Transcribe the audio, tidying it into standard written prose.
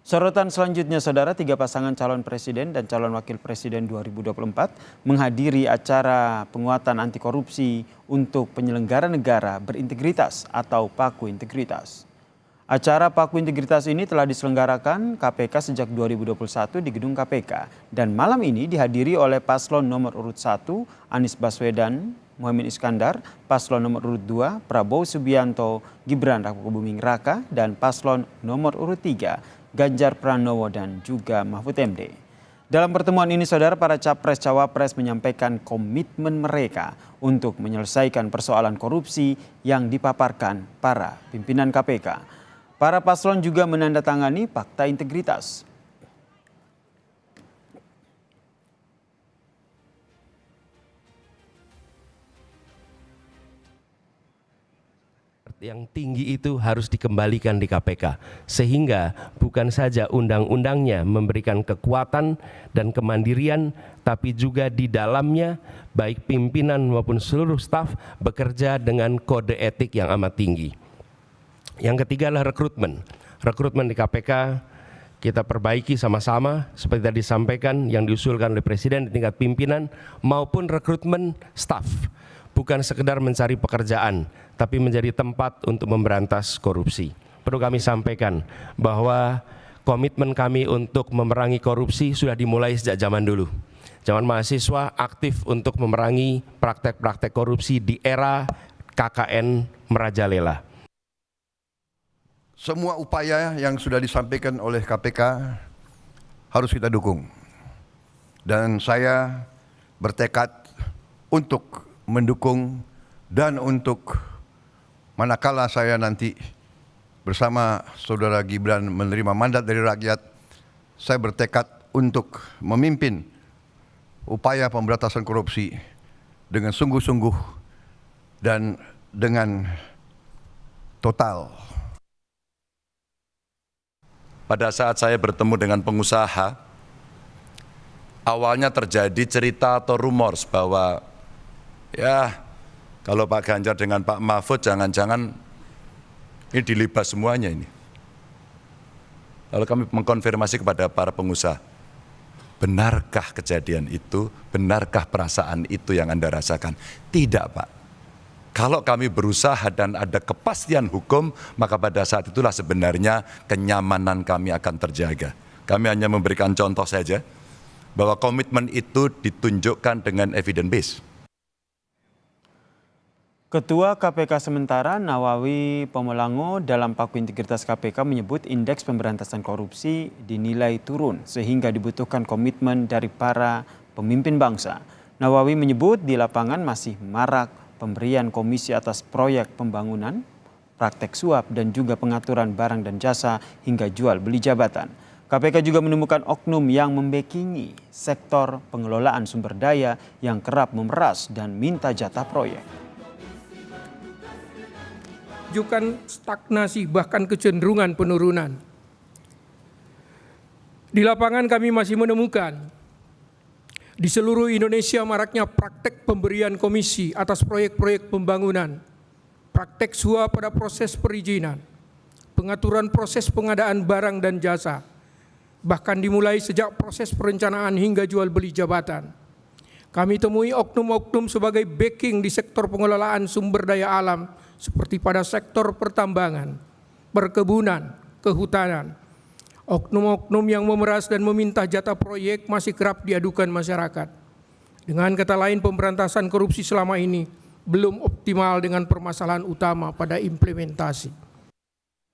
Sorotan selanjutnya, Saudara, 3 pasangan calon presiden dan calon wakil presiden 2024 menghadiri acara penguatan anti korupsi untuk penyelenggara negara berintegritas atau Paku Integritas. Acara Paku Integritas ini telah diselenggarakan KPK sejak 2021 di gedung KPK dan malam ini dihadiri oleh paslon nomor urut 1 Anies Baswedan, Muhaimin Iskandar, paslon nomor urut 2 Prabowo Subianto, Gibran Rakabuming Raka, dan paslon nomor urut 3 Ganjar Pranowo dan juga Mahfud MD. Dalam pertemuan ini, Saudara, para capres-cawapres menyampaikan komitmen mereka untuk menyelesaikan persoalan korupsi yang dipaparkan para pimpinan KPK. Para paslon juga menandatangani Fakta Integritas. Yang tinggi itu harus dikembalikan di KPK, sehingga bukan saja undang-undangnya memberikan kekuatan dan kemandirian, tapi juga di dalamnya baik pimpinan maupun seluruh staf bekerja dengan kode etik yang amat tinggi. Yang ketiga adalah rekrutmen. Rekrutmen di KPK kita perbaiki sama-sama seperti tadi disampaikan yang diusulkan oleh Presiden di tingkat pimpinan maupun rekrutmen staf. Bukan sekedar mencari pekerjaan, tapi menjadi tempat untuk memberantas korupsi. Perlu kami sampaikan bahwa komitmen kami untuk memerangi korupsi sudah dimulai sejak zaman dulu. Zaman mahasiswa aktif untuk memerangi praktek-praktek korupsi di era KKN merajalela. Semua upaya yang sudah disampaikan oleh KPK harus kita dukung. Dan saya bertekad untuk mendukung dan untuk manakala saya nanti bersama Saudara Gibran menerima mandat dari rakyat, saya bertekad untuk memimpin upaya pemberantasan korupsi dengan sungguh-sungguh dan dengan total. Pada saat saya bertemu dengan pengusaha, awalnya terjadi cerita atau rumors bahwa ya kalau Pak Ganjar dengan Pak Mahfud jangan-jangan ini dilibas semuanya ini. Lalu kami mengkonfirmasi kepada para pengusaha, benarkah kejadian itu, benarkah perasaan itu yang Anda rasakan? Tidak, Pak. Kalau kami berusaha dan ada kepastian hukum, maka pada saat itulah sebenarnya kenyamanan kami akan terjaga. Kami hanya memberikan contoh saja bahwa komitmen itu ditunjukkan dengan evidence base. Ketua KPK sementara Nawawi Pomolango dalam Paku Integritas KPK menyebut indeks pemberantasan korupsi dinilai turun sehingga dibutuhkan komitmen dari para pemimpin bangsa. Nawawi menyebut di lapangan masih marak pemberian komisi atas proyek pembangunan, praktek suap dan juga pengaturan barang dan jasa hingga jual beli jabatan. KPK juga menemukan oknum yang membekingi sektor pengelolaan sumber daya yang kerap memeras dan minta jatah proyek. Menunjukkan stagnasi bahkan kecenderungan penurunan. Di lapangan kami masih menemukan di seluruh Indonesia maraknya praktek pemberian komisi atas proyek-proyek pembangunan, praktek suap pada proses perizinan, pengaturan proses pengadaan barang dan jasa, bahkan dimulai sejak proses perencanaan hingga jual beli jabatan. Kami temui oknum-oknum sebagai backing di sektor pengelolaan sumber daya alam seperti pada sektor pertambangan, perkebunan, kehutanan. Oknum-oknum yang memeras dan meminta jatah proyek masih kerap diadukan masyarakat. Dengan kata lain, pemberantasan korupsi selama ini belum optimal dengan permasalahan utama pada implementasi.